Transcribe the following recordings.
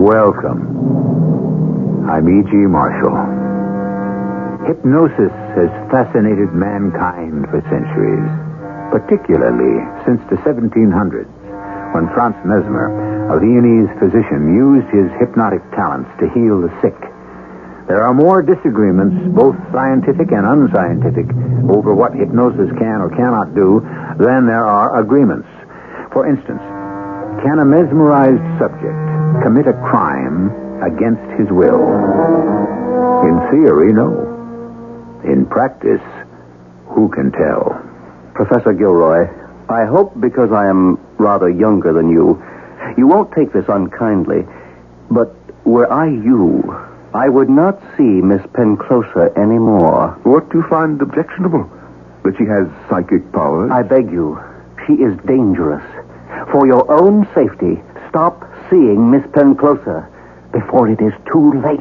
Welcome. I'm E.G. Marshall. Hypnosis has fascinated mankind for centuries, particularly since the 1700s, when Franz Mesmer, a Viennese physician, used his hypnotic talents to heal the sick. There are more disagreements, both scientific and unscientific, over what hypnosis can or cannot do than there are agreements. For instance, can a mesmerized subject commit a crime against his will? In theory, no. In practice, who can tell? Professor Gilroy, I hope because I am rather younger than you won't take this unkindly, but were I you, I would not see Miss Penclosa anymore. What do you find objectionable? That she has psychic powers? I beg you, she is dangerous. For your own safety, stop seeing Miss Penclosa before it is too late.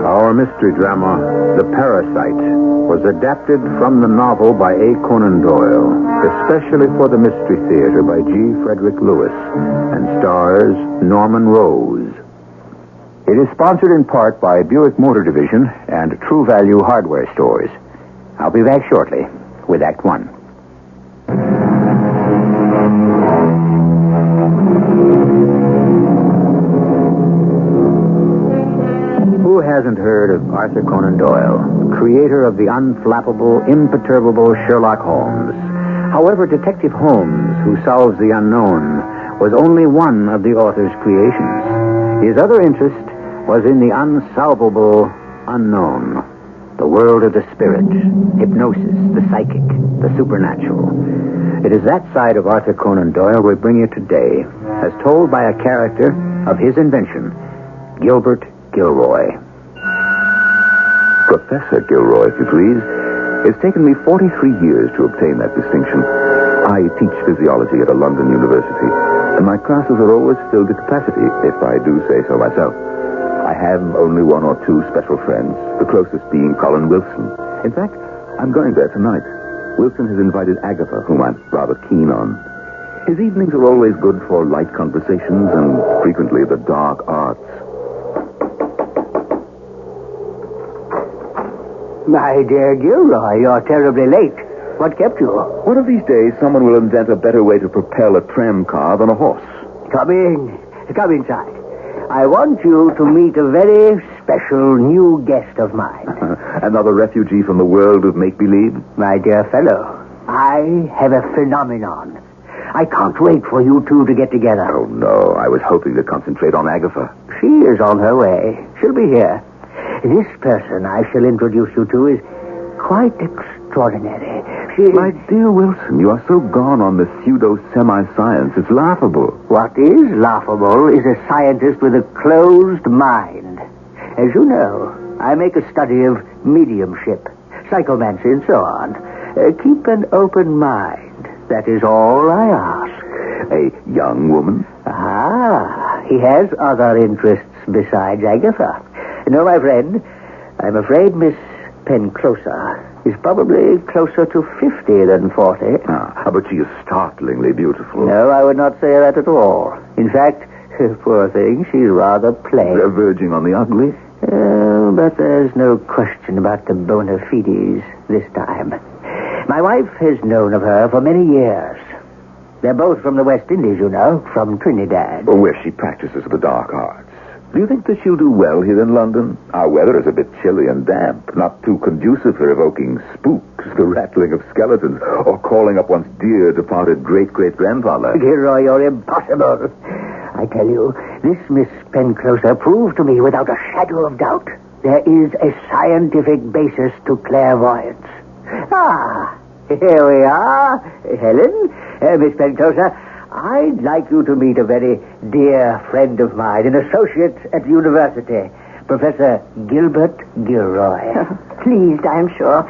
Our mystery drama, The Parasite, was adapted from the novel by A. Conan Doyle, especially for the Mystery Theater by G. Frederick Lewis, and stars Norman Rose. It is sponsored in part by Buick Motor Division and True Value Hardware Stores. I'll be back shortly with Act One. Who hasn't heard of Arthur Conan Doyle, creator of the unflappable, imperturbable Sherlock Holmes? However, Detective Holmes, who solves the unknown, was only one of the author's creations. His other interest was in the unsolvable unknown, the world of the spirit, hypnosis, the psychic, the supernatural. It is that side of Arthur Conan Doyle we bring you today, as told by a character of his invention, Gilbert Gilroy. Professor Gilroy, if you please. It's taken me 43 years to obtain that distinction. I teach physiology at a London university, and my classes are always filled to capacity, if I do say so myself. I have only one or two special friends, the closest being Colin Wilson. In fact, I'm going there tonight. Wilson has invited Agatha, whom I'm rather keen on. His evenings are always good for light conversations and frequently the dark arts. My dear Gilroy, you're terribly late. What kept you? One of these days, someone will invent a better way to propel a tram car than a horse. Come in. Come inside. I want you to meet a very special new guest of mine. Another refugee from the world of make-believe? My dear fellow, I have a phenomenon. I can't wait for you two to get together. Oh, no. I was hoping to concentrate on Agatha. She is on her way. She'll be here. This person I shall introduce you to is quite extraordinary. My dear Wilson, you are so gone on the pseudo-semi-science, it's laughable. What is laughable is a scientist with a closed mind. As you know, I make a study of mediumship, psychomancy, and so on. Keep an open mind. That is all I ask. A young woman? Ah, he has other interests besides Agatha. No, my friend, I'm afraid Miss Penclosa is probably closer to 50 than 40. But she is startlingly beautiful. No, I would not say that at all. In fact, poor thing, she's rather plain. Verging on the ugly? But there's no question about the bona fides this time. My wife has known of her for many years. They're both from the West Indies, you know, from Trinidad. Where she practices the dark arts. Do you think that she'll do well here in London? Our weather is a bit chilly and damp, not too conducive for evoking spooks, the rattling of skeletons, or calling up one's dear departed great-great-grandfather. Gilroy, you're impossible. I tell you, this Miss Penclosa proved to me without a shadow of doubt there is a scientific basis to clairvoyance. Ah, here we are. Helen, Miss Penclosa, I'd like you to meet a very dear friend of mine, an associate at the university, Professor Gilbert Gilroy. Pleased, I am sure.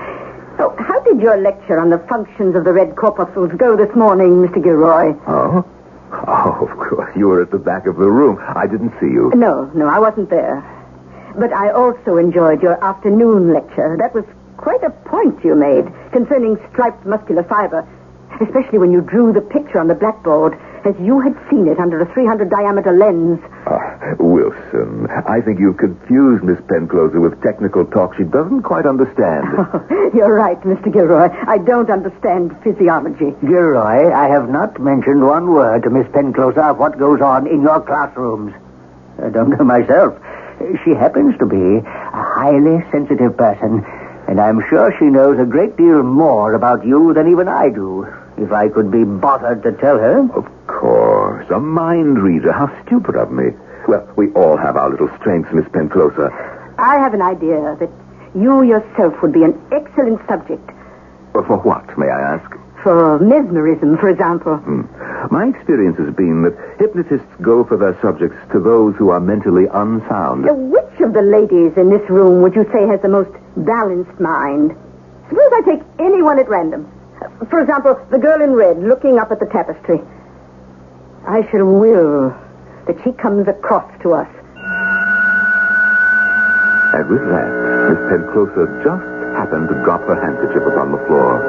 So, how did your lecture on the functions of the red corpuscles go this morning, Mr. Gilroy? Oh? Oh, of course. You were at the back of the room. I didn't see you. No, I wasn't there. But I also enjoyed your afternoon lecture. That was quite a point you made concerning striped muscular fiber, especially when you drew the picture on the blackboard as you had seen it under a 300 diameter lens. Wilson, I think you've confused Miss Penclosa with technical talk she doesn't quite understand. You're right, Mr. Gilroy. I don't understand physiology. Gilroy, I have not mentioned one word to Miss Penclosa of what goes on in your classrooms. I don't know myself. She happens to be a highly sensitive person, and I'm sure she knows a great deal more about you than even I do, if I could be bothered to tell her. Of course, a mind reader. How stupid of me. Well, we all have our little strengths, Miss Penclosa. I have an idea that you yourself would be an excellent subject. For what, may I ask? For mesmerism, for example. My experience has been that hypnotists go for their subjects to those who are mentally unsound. Which of the ladies in this room would you say has the most balanced mind? Suppose I take anyone at random. For example, the girl in red looking up at the tapestry. I shall will that she comes across to us. And with that, Miss Penclosa just happened to drop her handkerchief upon the floor.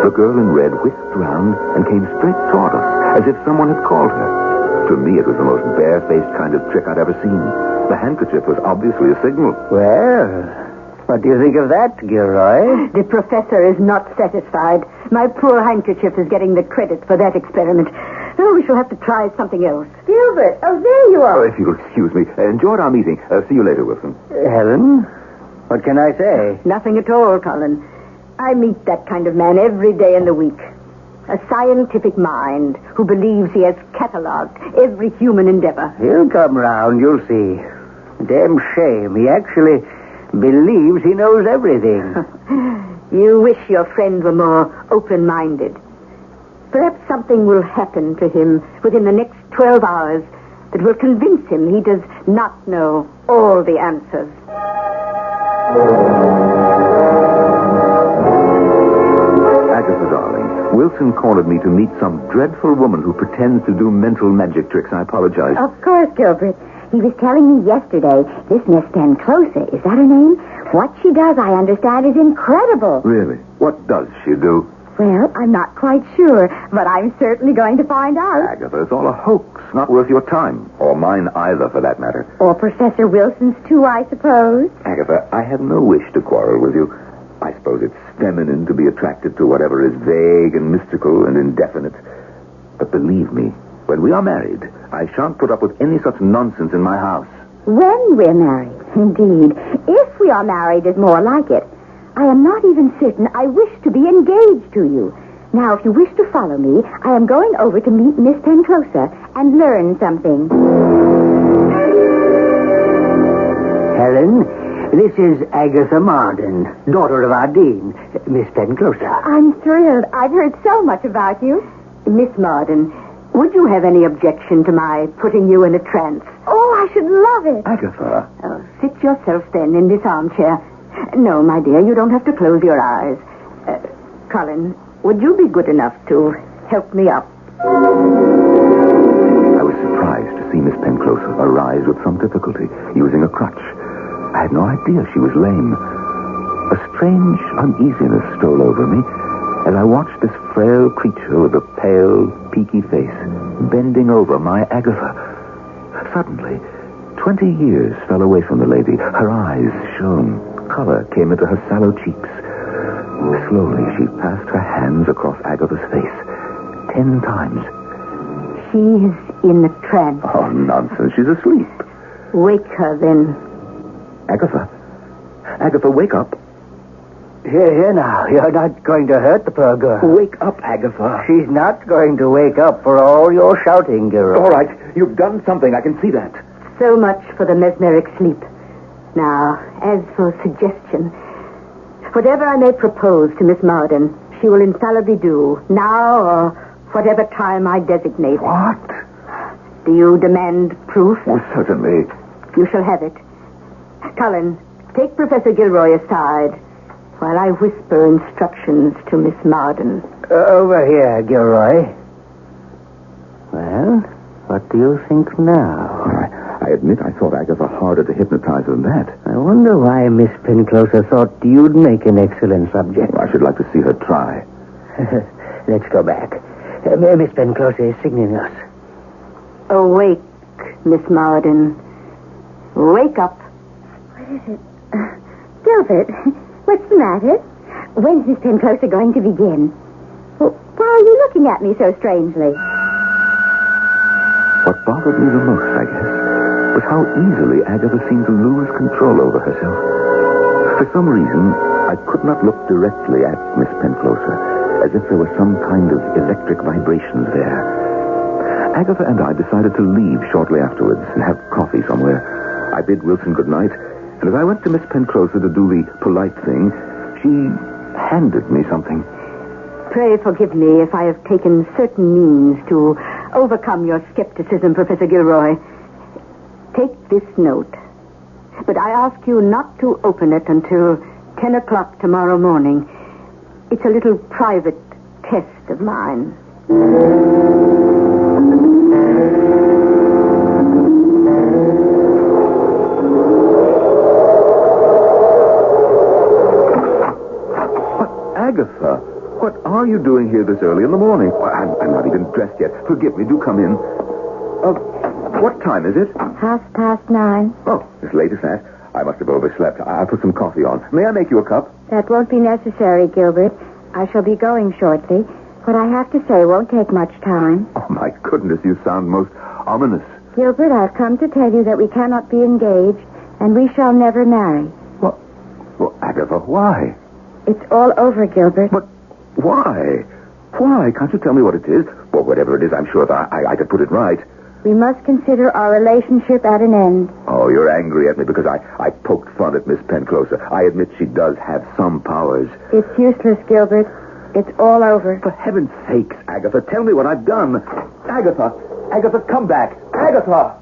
The girl in red whisked round and came straight toward us, as if someone had called her. To me, it was the most barefaced kind of trick I'd ever seen. The handkerchief was obviously a signal. Well, what do you think of that, Gilroy? The professor is not satisfied. My poor handkerchief is getting the credit for that experiment. Oh, we shall have to try something else. Gilbert, oh, there you are. If you'll excuse me. Enjoyed our meeting. See you later, Wilson. Helen, what can I say? Nothing at all, Colin. I meet that kind of man every day in the week. A scientific mind who believes he has catalogued every human endeavor. He'll come round, you'll see. Damn shame. He actually believes he knows everything. You wish your friend were more open-minded. Perhaps something will happen to him within the next 12 hours that will convince him he does not know all the answers. Agatha, darling, Wilson cornered me to meet some dreadful woman who pretends to do mental magic tricks. I apologize. Of course, Gilbert. He was telling me yesterday, this Miss Penclosa, is that her name? What she does, I understand, is incredible. Really? What does she do? Well, I'm not quite sure, but I'm certainly going to find out. Agatha, it's all a hoax. Not worth your time. Or mine either, for that matter. Or Professor Wilson's, too, I suppose. Agatha, I have no wish to quarrel with you. I suppose it's feminine to be attracted to whatever is vague and mystical and indefinite. But believe me, when we are married, I shan't put up with any such nonsense in my house. When we're married, indeed. If we are married is more like it. I am not even certain I wish to be engaged to you. Now, if you wish to follow me, I am going over to meet Miss Penclosa and learn something. Helen, this is Agatha Marden, daughter of our dean, Miss Penclosa. I'm thrilled. I've heard so much about you. Miss Marden, would you have any objection to my putting you in a trance? Oh, I should love it. Agatha. Oh, sit yourself then in this armchair. No, my dear, you don't have to close your eyes. Colin, would you be good enough to help me up? I was surprised to see Miss Penclosa arise with some difficulty, using a crutch. I had no idea she was lame. A strange uneasiness stole over me as I watched this frail creature with a pale, peaky face bending over my Agatha. Suddenly, 20 years fell away from the lady. Her eyes shone. Color came into her sallow cheeks. Slowly, she passed her hands across Agatha's face 10 times. She is in a trance. Oh, nonsense. She's asleep. Wake her, then. Agatha. Agatha, wake up. Here now. You're not going to hurt the poor girl. Wake up, Agatha. She's not going to wake up for all your shouting, Gilroy. All right. You've done something. I can see that. So much for the mesmeric sleep. Now, as for suggestion, whatever I may propose to Miss Marden, she will infallibly do, now or whatever time I designate. What? Do you demand proof? Oh, certainly. You shall have it. Cullen, take Professor Gilroy aside while I whisper instructions to Miss Marden. Over here, Gilroy. Well, what do you think now? I admit I thought Agatha harder to hypnotize than that. I wonder why Miss Penclosa thought you'd make an excellent subject. I should like to see her try. Let's go back. Miss Penclosa is signaling us. Awake, Miss Marden. Wake up. What is it? Gilbert, what's the matter? When's Miss Penclosa going to begin? Well, why are you looking at me so strangely? What bothered me the most, I guess, was how easily Agatha seemed to lose control over herself. For some reason, I could not look directly at Miss Penclosa, as if there was some kind of electric vibrations there. Agatha and I decided to leave shortly afterwards and have coffee somewhere. I bid Wilson good night, and as I went to Miss Penclosa to do the polite thing, she handed me something. Pray forgive me if I have taken certain means to overcome your skepticism, Professor Gilroy. Take this note. But I ask you not to open it until 10 o'clock tomorrow morning. It's a little private test of mine. Agatha, what are you doing here this early in the morning? I'm not even dressed yet. Forgive me. Do come in. What time is it? 9:30. Oh, as late as that? I must have overslept. I'll put some coffee on. May I make you a cup? That won't be necessary, Gilbert. I shall be going shortly. What I have to say won't take much time. Oh, my goodness, you sound most ominous. Gilbert, I've come to tell you that we cannot be engaged, and we shall never marry. Well, Agatha, why? It's all over, Gilbert. But why? Why? Can't you tell me what it is? Well, whatever it is, I'm sure that I could put it right. We must consider our relationship at an end. Oh, you're angry at me because I poked fun at Miss Penclosa. I admit she does have some powers. It's useless, Gilbert. It's all over. For heaven's sakes, Agatha, tell me what I've done. Agatha! Agatha, come back! Agatha!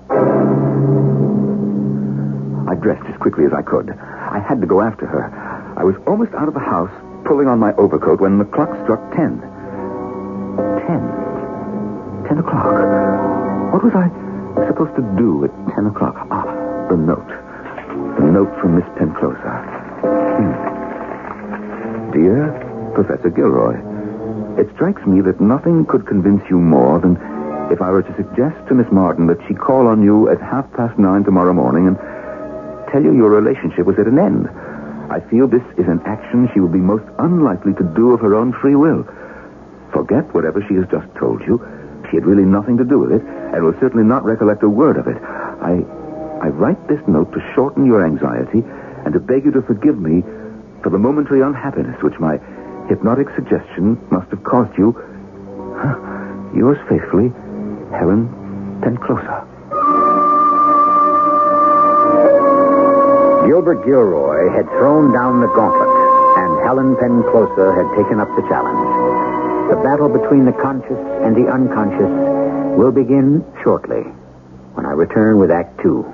I dressed as quickly as I could. I had to go after her. I was almost out of the house, pulling on my overcoat, when the clock struck 10. 10 o'clock. What was I supposed to do at 10 o'clock? The note. The note from Miss Penclosa. Dear Professor Gilroy, it strikes me that nothing could convince you more than if I were to suggest to Miss Marden that she call on you at 9:30 tomorrow morning and tell you your relationship was at an end. I feel this is an action she would be most unlikely to do of her own free will. Forget whatever she has just told you. She had really nothing to do with it, and will certainly not recollect a word of it. I write this note to shorten your anxiety and to beg you to forgive me for the momentary unhappiness which my hypnotic suggestion must have caused you. Yours faithfully, Helen Penclosa. Gilbert Gilroy had thrown down the gauntlet, and Helen Penclosa had taken up the challenge. The battle between the conscious and the unconscious will begin shortly, when I return with Act 2.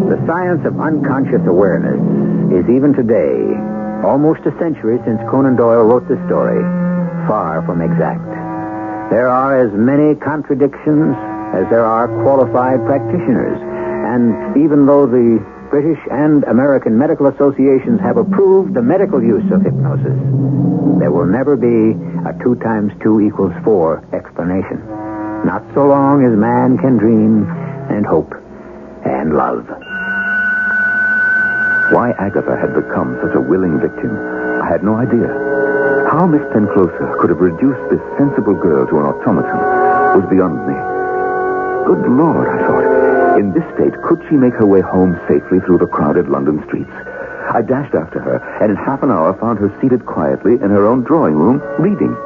The science of unconscious awareness is even today, almost a century since Conan Doyle wrote this story, far from exact. There are as many contradictions as there are qualified practitioners. And even though the British and American medical associations have approved the medical use of hypnosis, there will never be a 2 × 2 = 4 explanation. Not so long as man can dream and hope and love. Why Agatha had become such a willing victim, I had no idea. How Miss Penclosa could have reduced this sensible girl to an automaton was beyond me. Good Lord, I thought. In this state, could she make her way home safely through the crowded London streets? I dashed after her, and in half an hour found her seated quietly in her own drawing room, reading.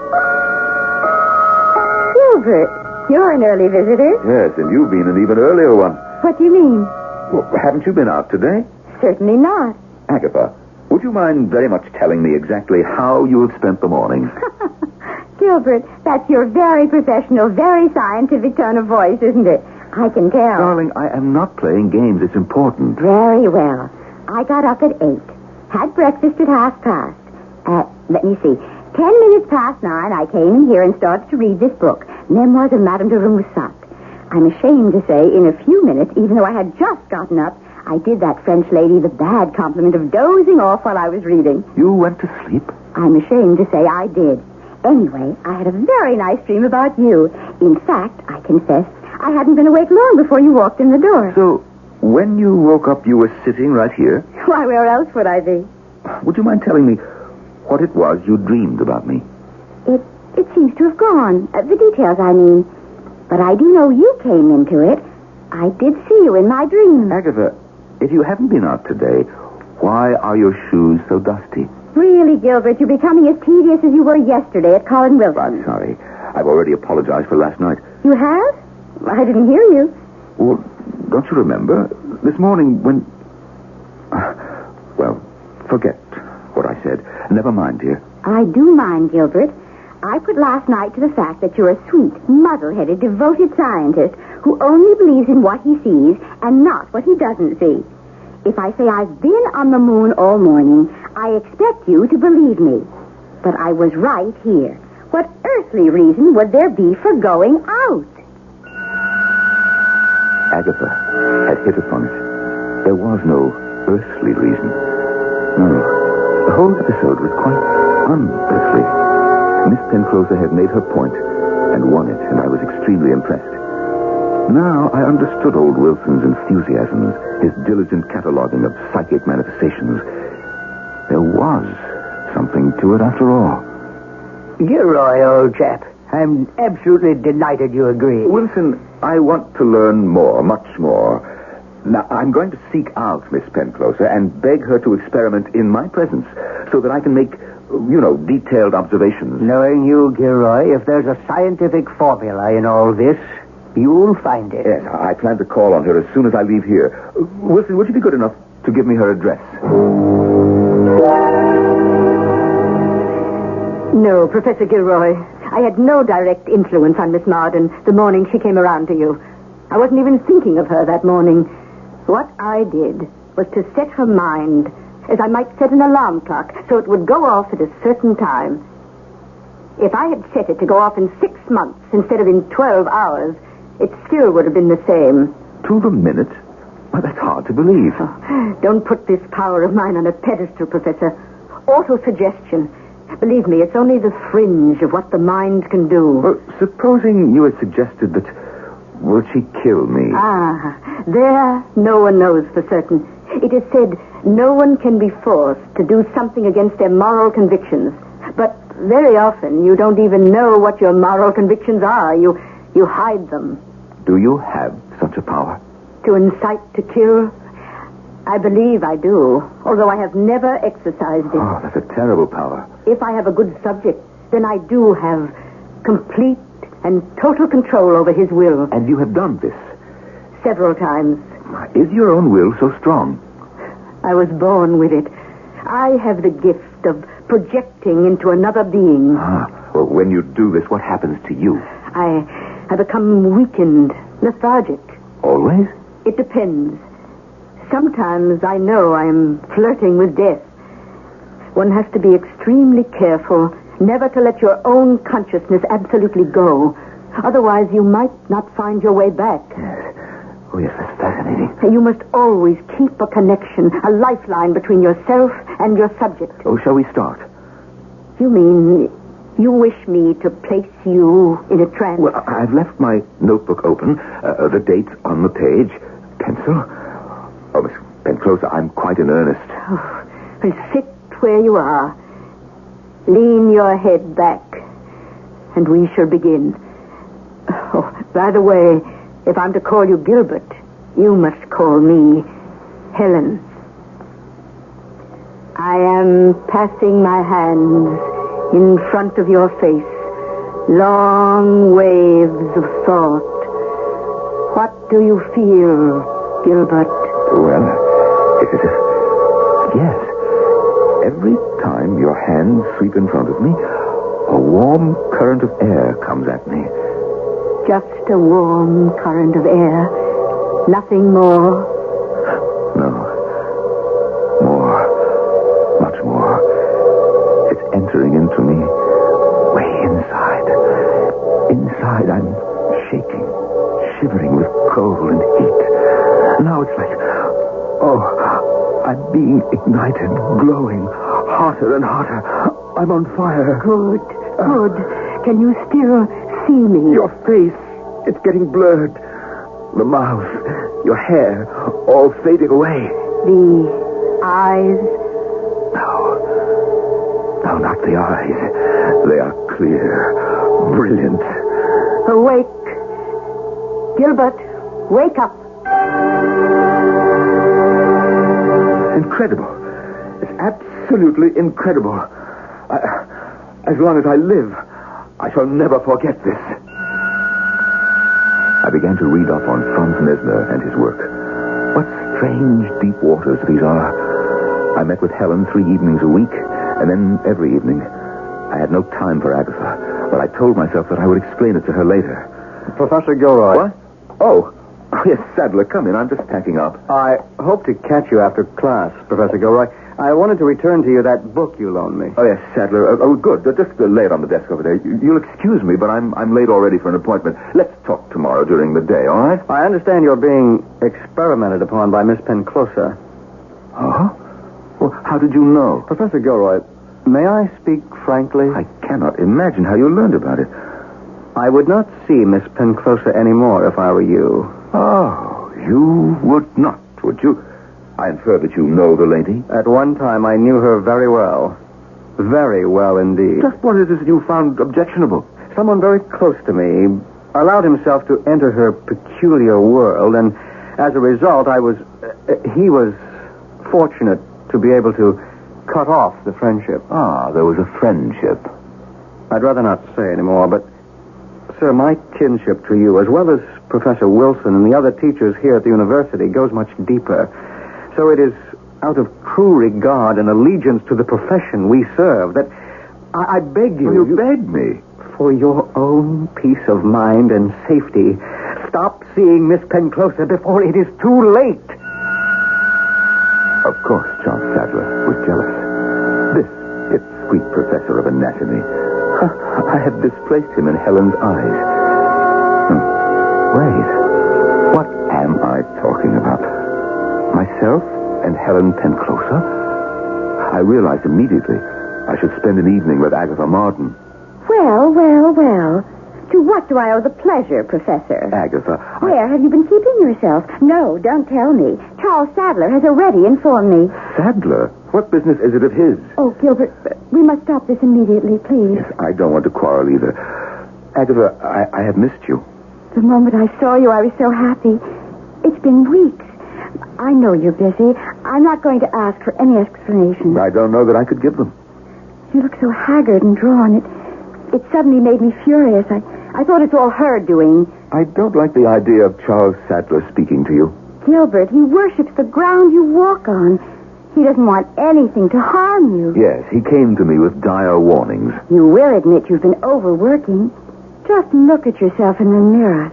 Gilbert, you're an early visitor. Yes, and you've been an even earlier one. What do you mean? Well, haven't you been out today? Certainly not. Agatha, would you mind very much telling me exactly how you have spent the morning? Gilbert, that's your very professional, very scientific tone of voice, isn't it? I can tell. Darling, I am not playing games. It's important. Very well. I got up at 8. Had breakfast at 8:30. Let me see. minutes past 9, I came in here and started to read this book, Memoirs of Madame de Roussac. I'm ashamed to say, in a few minutes, even though I had just gotten up, I did that French lady the bad compliment of dozing off while I was reading. You went to sleep? I'm ashamed to say I did. Anyway, I had a very nice dream about you. In fact, I confess, I hadn't been awake long before you walked in the door. So, when you woke up, you were sitting right here? Why, where else would I be? Would you mind telling me what it was you dreamed about me? It seems to have gone. The details, I mean. But I do know you came into it. I did see you in my dream. Agatha, if you haven't been out today, why are your shoes so dusty? Really, Gilbert, you're becoming as tedious as you were yesterday at Colin Wilson. I'm sorry. I've already apologized for last night. You have? I didn't hear you. Well, don't you remember? This morning when... Well, forget what I said. Never mind, dear. I do mind, Gilbert. I put last night to the fact that you're a sweet, muddle-headed, devoted scientist who only believes in what he sees and not what he doesn't see. If I say I've been on the moon all morning, I expect you to believe me. But I was right here. What earthly reason would there be for going out? Agatha had hit upon it. There was no earthly reason. No. The whole episode was quite unearthly. Miss Penclosa had made her point and won it, and I was extremely impressed. Now I understood old Wilson's enthusiasms, his diligent cataloging of psychic manifestations. There was something to it after all. Gilroy, old chap, I'm absolutely delighted you agree. Wilson, I want to learn more, much more. Now, I'm going to seek out Miss Penclosa and beg her to experiment in my presence so that I can make, detailed observations. Knowing you, Gilroy, if there's a scientific formula in all this, you'll find it. Yes, I plan to call on her as soon as I leave here. Wilson, would you be good enough to give me her address? No, Professor Gilroy. I had no direct influence on Miss Marden the morning she came around to you. I wasn't even thinking of her that morning. What I did was to set her mind, as I might set an alarm clock, so it would go off at a certain time. If I had set it to go off in 6 months instead of in 12 hours, it still would have been the same. To the minute? Well, that's hard to believe. Oh, don't put this power of mine on a pedestal, Professor. Autosuggestion. Believe me, it's only the fringe of what the mind can do. Well, supposing you had suggested that, will she kill me? There no one knows for certain. It is said no one can be forced to do something against their moral convictions. But very often you don't even know what your moral convictions are. You hide them. Do you have such a power? To incite to kill? I believe I do, although I have never exercised it. Oh, that's a terrible power. If I have a good subject, then I do have complete and total control over his will. And you have done this? Several times. Is your own will so strong? I was born with it. I have the gift of projecting into another being. Well, when you do this, what happens to you? I become weakened, lethargic. Always? It depends. Sometimes I know I'm flirting with death. One has to be extremely careful never to let your own consciousness absolutely go. Otherwise, you might not find your way back. Yes. Oh, yes, that's fascinating. You must always keep a connection, a lifeline between yourself and your subject. Oh, shall we start? You mean you wish me to place you in a trance? Well, I've left my notebook open, the date on the page, pencil. Oh, Miss Penclosa, I'm quite in earnest. Oh, well, sit where you are. Lean your head back, and we shall begin. Oh, by the way, if I'm to call you Gilbert, you must call me Helen. I am passing my hands in front of your face. Long waves of thought. What do you feel, Gilbert? Well, it's as if... Yes. Every time your hands sweep in front of me, a warm current of air comes at me. Just a warm current of air. Nothing more. No. More. Much more. It's entering into me. shivering with cold and heat. Now it's like, I'm being ignited, glowing, hotter and hotter. I'm on fire. Good. Can you still see me? Your face, it's getting blurred. The mouth, your hair, all fading away. The eyes? No, not the eyes. They are clear, brilliant. Awake. Gilbert, wake up. Incredible. It's absolutely incredible. As long as I live, I shall never forget this. I began to read up on Franz Mesmer and his work. What strange deep waters these are. I met with Helen 3 evenings a week, and then every evening. I had no time for Agatha, but I told myself that I would explain it to her later. Professor Gilroy. What? Oh, yes, Sadler, come in. I'm just packing up. I hope to catch you after class, Professor Gilroy. I wanted to return to you that book you loaned me. Oh, yes, Sadler. Good. Just lay it on the desk over there. You'll excuse me, but I'm late already for an appointment. Let's talk tomorrow during the day, all right? I understand you're being experimented upon by Miss Penclosa. Oh? Well, how did you know? Professor Gilroy, may I speak frankly? I cannot imagine how you learned about it. I would not see Miss Penclosa anymore if I were you. Oh, you would not, would you? I infer that you know the lady. At one time, I knew her very well. Very well indeed. Just what is it you found objectionable? Someone very close to me allowed himself to enter her peculiar world, and as a result, he was fortunate to be able to cut off the friendship. Ah, there was a friendship. I'd rather not say anymore, but, sir, my kinship to you, as well as Professor Wilson and the other teachers here at the university, goes much deeper. So it is out of true regard and allegiance to the profession we serve that I beg you... You beg me? For your own peace of mind and safety, stop seeing Miss Penclosa before it is too late. Of course, Charles Sadler was jealous. This sweet professor of anatomy. I had displaced him in Helen's eyes. Wait. What am I talking about? Myself and Helen Penclosa? I realized immediately I should spend an evening with Agatha Martin. Well. To what do I owe the pleasure, Professor? Agatha, Where have you been keeping yourself? No, don't tell me. Charles Sadler has already informed me. Sadler? What business is it of his? Oh, Gilbert, we must stop this immediately, please. Yes, I don't want to quarrel either. Agatha, I have missed you. The moment I saw you, I was so happy. It's been weeks. I know you're busy. I'm not going to ask for any explanation. I don't know that I could give them. You look so haggard and drawn. It suddenly made me furious. I thought it's all her doing. I don't like the idea of Charles Sadler speaking to you. Gilbert, he worships the ground you walk on. He doesn't want anything to harm you. Yes, he came to me with dire warnings. You will admit you've been overworking. Just look at yourself in the mirror.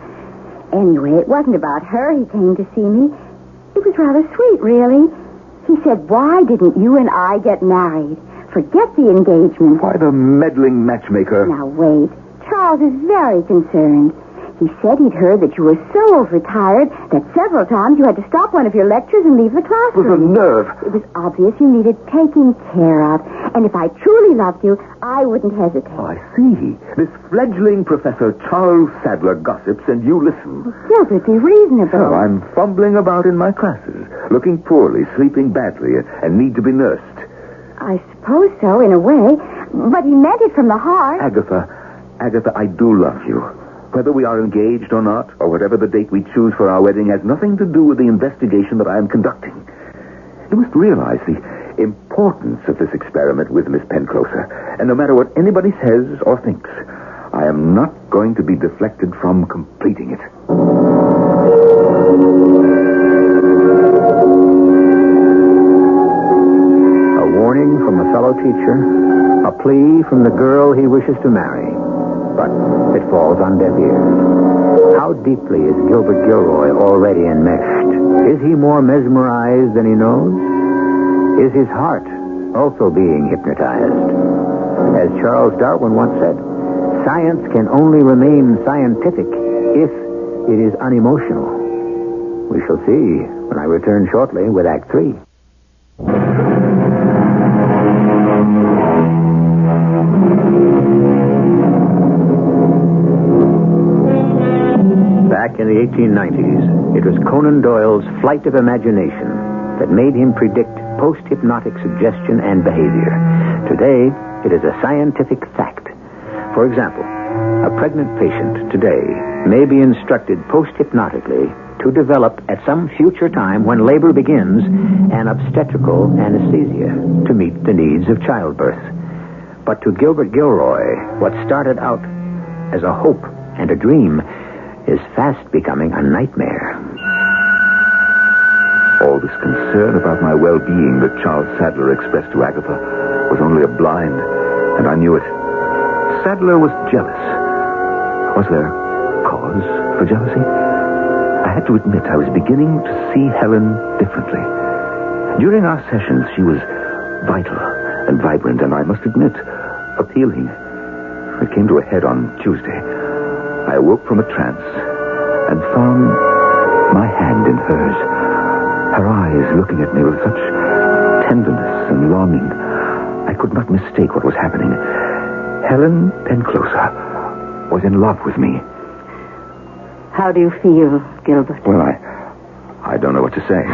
Anyway, it wasn't about her he came to see me. It was rather sweet, really. He said, why didn't you and I get married? Forget the engagement. Why the meddling matchmaker? Now, wait. Charles is very concerned. He said he'd heard that you were so overtired that several times you had to stop one of your lectures and leave the classroom. It was a nerve. It was obvious you needed taking care of. And if I truly loved you, I wouldn't hesitate. Oh, I see. This fledgling Professor Charles Sadler gossips and you listen. Gilbert, be reasonable. So I'm fumbling about in my classes, looking poorly, sleeping badly, and need to be nursed. I suppose so, in a way. But he meant it from the heart. Agatha, I do love you. Whether we are engaged or not, or whatever the date we choose for our wedding, has nothing to do with the investigation that I am conducting. You must realize the importance of this experiment with Miss Penclosa. And no matter what anybody says or thinks, I am not going to be deflected from completing it. A warning from a fellow teacher, a plea from the girl he wishes to marry. But it falls on deaf ears. How deeply is Gilbert Gilroy already enmeshed? Is he more mesmerized than he knows? Is his heart also being hypnotized? As Charles Darwin once said, science can only remain scientific if it is unemotional. We shall see when I return shortly with Act 3. Back in the 1890s, it was Conan Doyle's flight of imagination that made him predict post-hypnotic suggestion and behavior. Today, it is a scientific fact. For example, a pregnant patient today may be instructed post-hypnotically to develop at some future time when labor begins an obstetrical anesthesia to meet the needs of childbirth. But to Gilbert Gilroy, what started out as a hope and a dream is fast becoming a nightmare. All this concern about my well-being that Charles Sadler expressed to Agatha was only a blind, and I knew it. Sadler was jealous. Was there cause for jealousy? I had to admit I was beginning to see Helen differently. During our sessions, she was vital and vibrant, and I must admit, appealing. It came to a head on Tuesday. I awoke from a trance and found my hand in hers, her eyes looking at me with such tenderness and longing. I could not mistake what was happening. Helen Penclosa was in love with me. How do you feel, Gilbert? Well, I don't know what to say.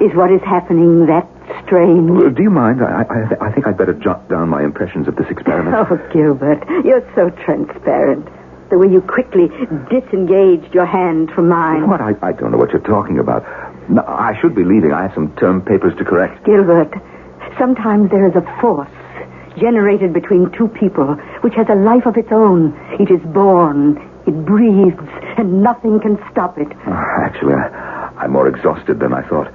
Is what is happening that strange? Do you mind? I think I'd better jot down my impressions of this experiment. Oh, Gilbert, you're so transparent. The way you quickly disengaged your hand from mine. What? I don't know what you're talking about. No, I should be leaving. I have some term papers to correct. Gilbert, sometimes there is a force generated between two people which has a life of its own. It is born, it breathes, and nothing can stop it. Actually, I'm more exhausted than I thought.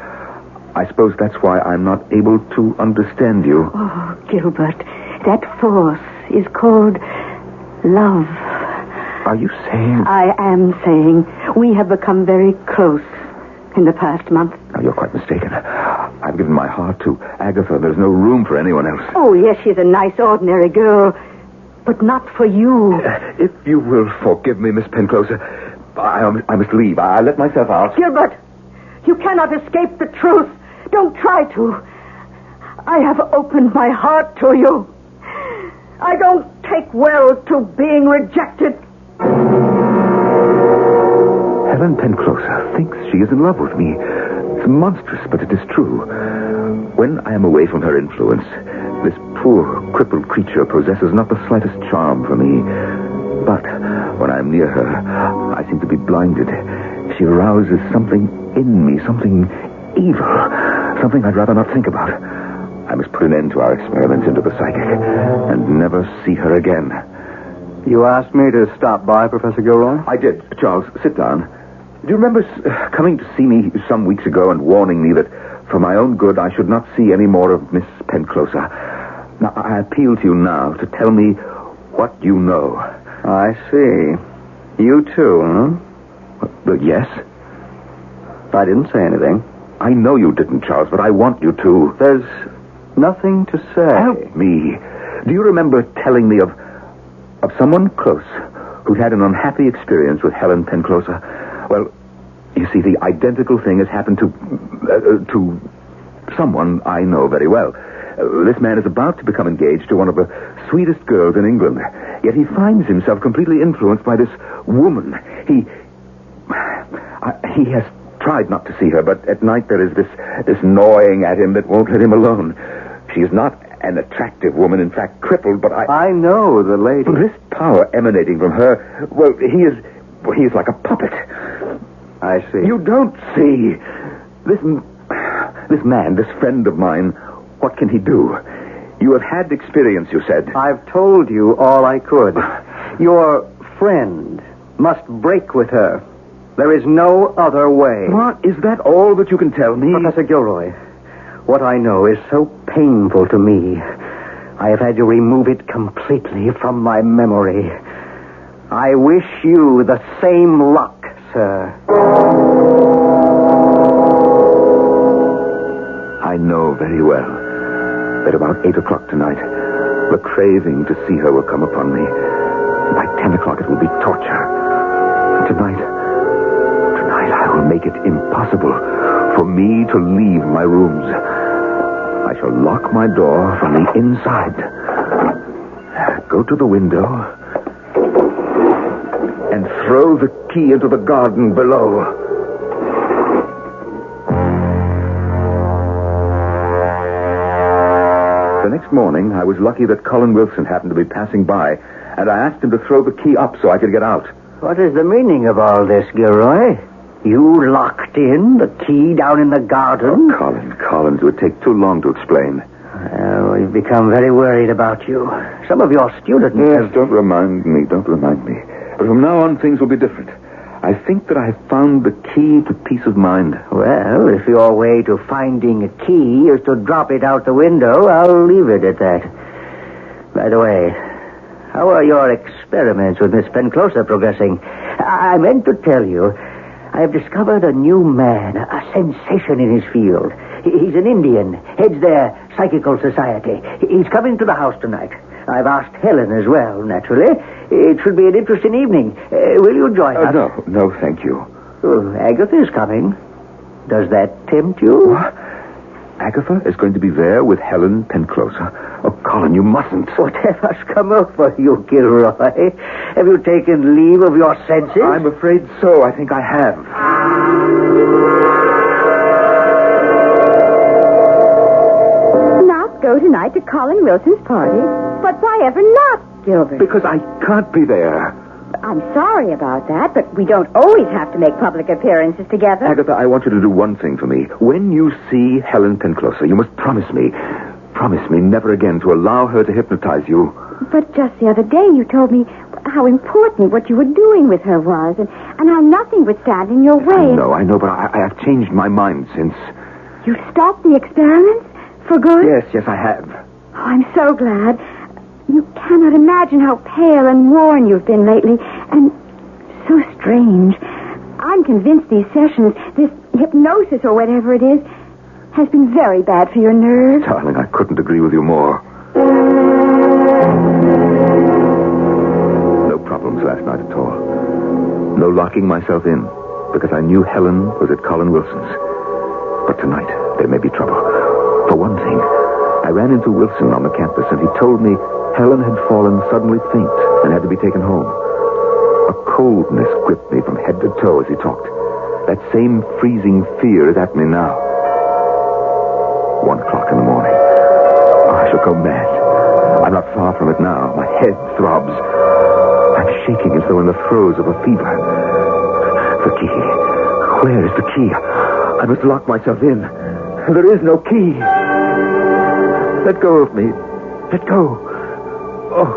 I suppose that's why I'm not able to understand you. Oh, Gilbert, that force is called love. Are you saying... I am saying we have become very close in the past month. No, you're quite mistaken. I've given my heart to Agatha. There's no room for anyone else. Oh, yes, she's a nice, ordinary girl, but not for you. If you will forgive me, Miss Penclosa, I must leave. I let myself out. Gilbert, you cannot escape the truth. Don't try to. I have opened my heart to you. I don't take well to being rejected. Helen Penclosa thinks she is in love with me. It's monstrous, but it is true. When I am away from her influence, this poor, crippled creature possesses not the slightest charm for me. But when I am near her, I seem to be blinded. She arouses something in me, something evil, something I'd rather not think about. I must put an end to our experiments into the psychic and never see her again. You asked me to stop by, Professor Gilroy? I did. Charles, sit down. Do you remember coming to see me some weeks ago and warning me that for my own good I should not see any more of Miss Penclosa? Now, I appeal to you now to tell me what you know. I see. You too, huh? Yes? I didn't say anything. I know you didn't, Charles, but I want you to. There's nothing to say. Help me. Do you remember telling me of someone close who'd had an unhappy experience with Helen Penclosa? Well, you see, the identical thing has happened to someone I know very well. This man is about to become engaged to one of the sweetest girls in England. Yet he finds himself completely influenced by this woman. He has tried not to see her, but at night there is this gnawing at him that won't let him alone. She is not an attractive woman, in fact, crippled, but I know the lady. This power emanating from her, well, he is like a puppet. I see. You don't see. This man, this friend of mine, what can he do? You have had experience, you said. I've told you all I could. Your friend must break with her. There is no other way. What? Is that all that you can tell me? Professor Gilroy, what I know is so painful to me. I have had to remove it completely from my memory. I wish you the same luck, sir. I know very well that about 8 o'clock tonight, the craving to see her will come upon me. By 10 o'clock, it will be torture. Tonight, will make it impossible for me to leave my rooms. I shall lock my door from the inside, go to the window, and throw the key into the garden below. The next morning, I was lucky that Colin Wilson happened to be passing by, and I asked him to throw the key up so I could get out. What is the meaning of all this, Gilroy? You locked in the key down in the garden? Oh, Collins, it would take too long to explain. We've become very worried about you. Some of your students... Yes, don't remind me. But from now on, things will be different. I think that I have found the key to peace of mind. Well, if your way to finding a key is to drop it out the window, I'll leave it at that. By the way, how are your experiments with Miss Penclosa progressing? I meant to tell you, I have discovered a new man, a sensation in his field. He's an Indian, heads their psychical society. He's coming to the house tonight. I've asked Helen as well, naturally. It should be an interesting evening. Will you join us? No, thank you. Oh, Agatha's coming. Does that tempt you? What? Agatha is going to be there with Helen Penclosa. Oh, Colin, you mustn't. Whatever's come over you, Gilroy? Have you taken leave of your senses? I'm afraid so. I think I have. Not go tonight to Colin Wilson's party? But why ever not, Gilbert? Because I can't be there. I'm sorry about that, but we don't always have to make public appearances together. Agatha, I want you to do one thing for me. When you see Helen Penclosa, you must promise me never again to allow her to hypnotize you. But just the other day you told me how important what you were doing with her was, and how nothing would stand in your way. I know, but I have changed my mind since. You stopped the experiments? For good? Yes, I have. Oh, I'm so glad. You cannot imagine how pale and worn you've been lately, and so strange. I'm convinced these sessions, this hypnosis or whatever it is, has been very bad for your nerves. Darling, I couldn't agree with you more. No problems last night at all. No locking myself in, because I knew Helen was at Colin Wilson's. But tonight, there may be trouble. For one thing, I ran into Wilson on the campus, and he told me Helen had fallen suddenly faint and had to be taken home. A coldness gripped me from head to toe as he talked. That same freezing fear is at me now. 1 o'clock in the morning. I shall go mad. I'm not far from it now. My head throbs. I'm shaking as though in the throes of a fever. The key. Where is the key? I must lock myself in. There is no key. Let go of me. Let go. Oh,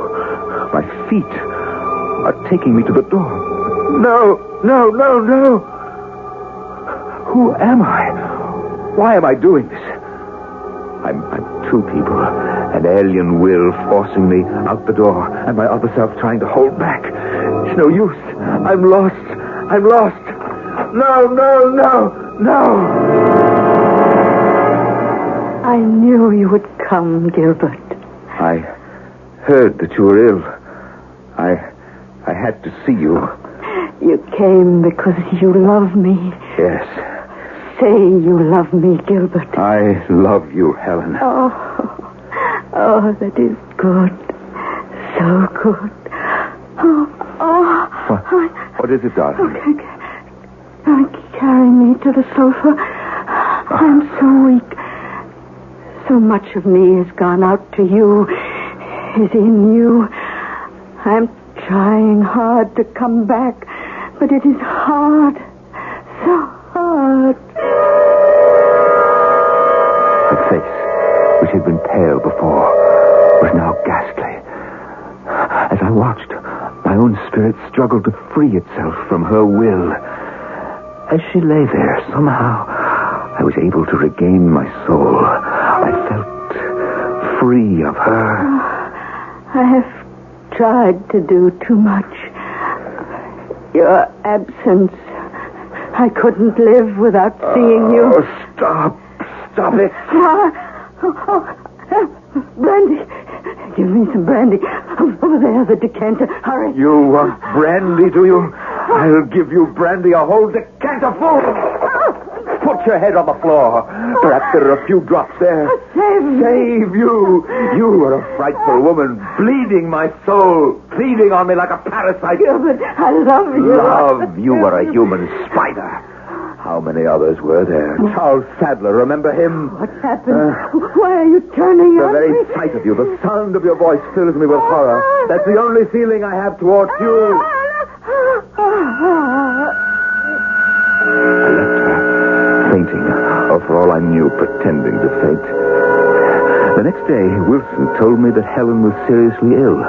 my feet are taking me to the door. No. Who am I? Why am I doing this? I'm two people. An alien will forcing me out the door, and my other self trying to hold back. It's no use. I'm lost. No. I knew you would come, Gilbert. I heard that you were ill. I had to see you. You came because you love me. Yes. Say you love me, Gilbert. I love you, Helen. Oh, that is good. So good. What is it, darling? Okay. Carry me to the sofa. I'm so weak. So much of me has gone out to you, is in you. I'm trying hard to come back, but it is hard. So hard. Her face, which had been pale before, was now ghastly. As I watched, my own spirit struggled to free itself from her will. As she lay there, somehow, I was able to regain my soul. I felt free of her. I have tried to do too much. Your absence. I couldn't live without seeing you. Oh, stop it. Brandy. Give me some brandy. Over there, the decanter. Hurry. You want brandy, do you? I'll give you brandy, a whole decanter. can't afford them. Put your head on the floor. Perhaps there are a few drops there. Save you. You are a frightful woman, bleeding my soul, feeding on me like a parasite. Gilbert, I love you. Love? You were a human spider. How many others were there? Charles Sadler, remember him? What's happened? Why are you turning The on very me? sight of you, the sound of your voice fills me with horror. That's the only feeling I have towards you. I left her, fainting, or for all I knew, pretending to faint. The next day, Wilson told me that Helen was seriously ill.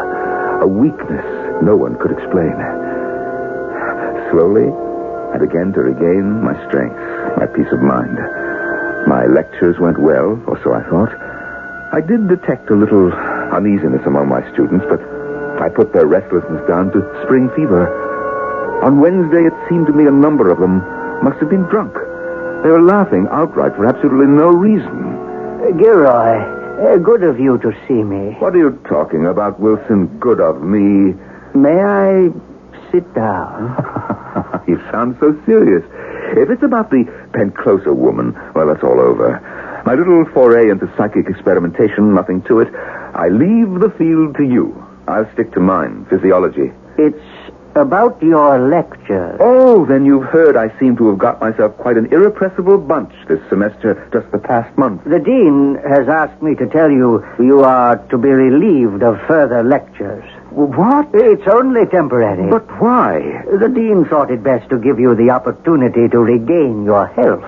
A weakness no one could explain. Slowly, I began to regain my strength, my peace of mind. My lectures went well, or so I thought. I did detect a little uneasiness among my students, but I put their restlessness down to spring fever. On Wednesday, it seemed to me a number of them must have been drunk. They were laughing outright for absolutely no reason. Gilroy, good of you to see me. What are you talking about, Wilson? Good of me. May I sit down? You sound so serious. If it's about the Penclosa woman, well, that's all over. My little foray into psychic experimentation, nothing to it. I leave the field to you. I'll stick to mine, physiology. It's about your lecture. Oh, then you've heard I seem to have got myself quite an irrepressible bunch this semester, just the past month. The dean has asked me to tell you you are to be relieved of further lectures. What? It's only temporary. But why? The dean thought it best to give you the opportunity to regain your health.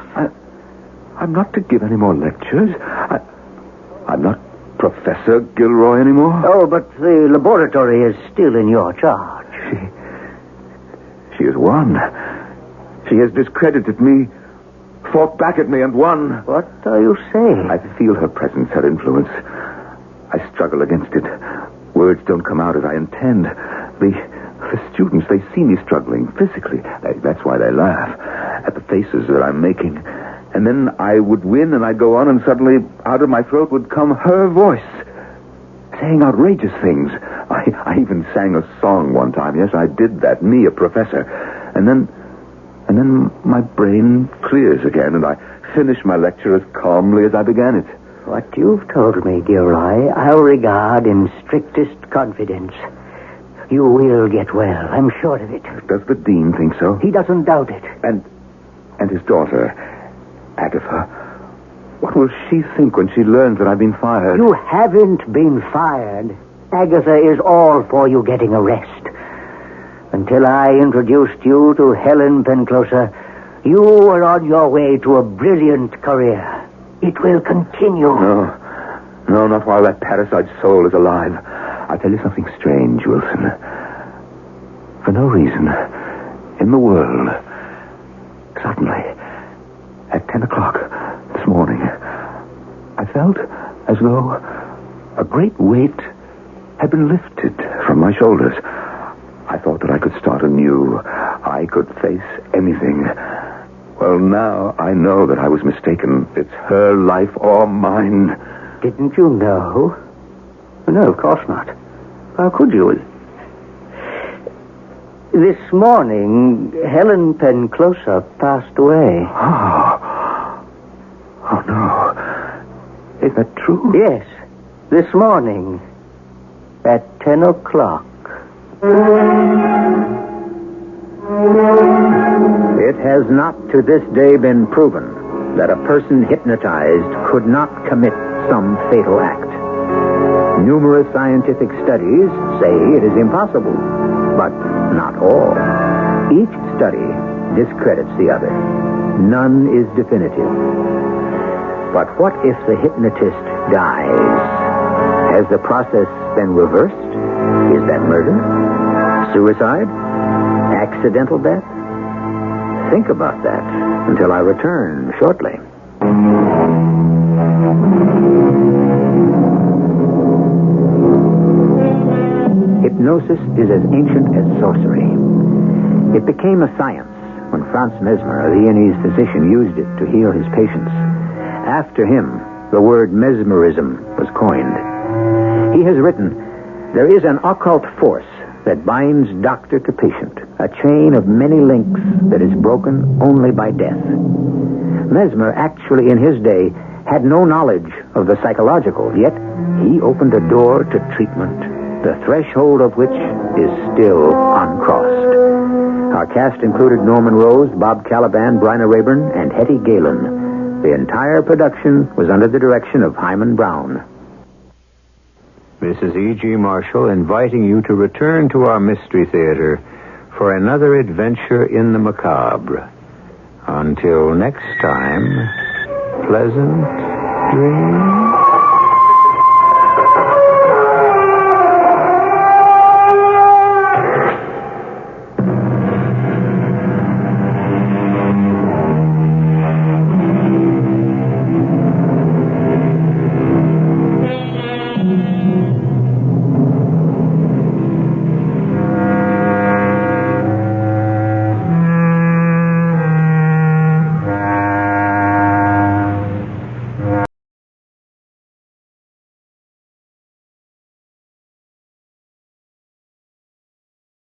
I'm not to give any more lectures. I'm not Professor Gilroy anymore. Oh, but the laboratory is still in your charge. She has won. She has discredited me, fought back at me, and won. What are you saying? I feel her presence, her influence. I struggle against it. Words don't come out as I intend. The students, they see me struggling physically. That's why they laugh at the faces that I'm making. And then I would win, and I'd go on, and suddenly out of my throat would come her voice, saying outrageous things. I even sang a song one time. Yes, I did that. Me, a professor. And then my brain clears again, and I finish my lecture as calmly as I began it. What you've told me, Gilroy, I'll regard in strictest confidence. You will get well, I'm sure of it. Does the dean think so? He doesn't doubt it. And his daughter, Agatha, what will she think when she learns that I've been fired? You haven't been fired. Agatha is all for you getting a rest. Until I introduced you to Helen Penclosa, you were on your way to a brilliant career. It will continue. No, not while that parasite soul is alive. I'll tell you something strange, Wilson. For no reason in the world, suddenly, at 10 o'clock this morning, I felt as though a great weight had been lifted from my shoulders. I thought that I could start anew. I could face anything. Well, now I know that I was mistaken. It's her life or mine. Didn't you know? No, of course not. How could you? This morning, Helen Penclosa passed away. Oh, no. Is that true? Yes. This morning, at 10 o'clock. It has not to this day been proven that a person hypnotized could not commit some fatal act. Numerous scientific studies say it is impossible, but not all. Each study discredits the other. None is definitive. But what if the hypnotist dies? Has the process been reversed? Is that murder? Suicide? Accidental death? Think about that until I return shortly. Hypnosis is as ancient as sorcery. It became a science when Franz Mesmer, a Viennese physician, used it to heal his patients. After him, the word mesmerism was coined. He has written, "There is an occult force that binds doctor to patient, a chain of many links that is broken only by death. Mesmer actually, in his day, had no knowledge of the psychological, yet he opened a door to treatment, the threshold of which is still uncrossed. Our cast included Norman Rose, Bob Caliban, Bryna Rayburn, and Hetty Galen. The entire production was under the direction of Himan Brown. This is E.G. Marshall inviting you to return to our Mystery Theater for another adventure in the macabre. Until next time, pleasant dreams.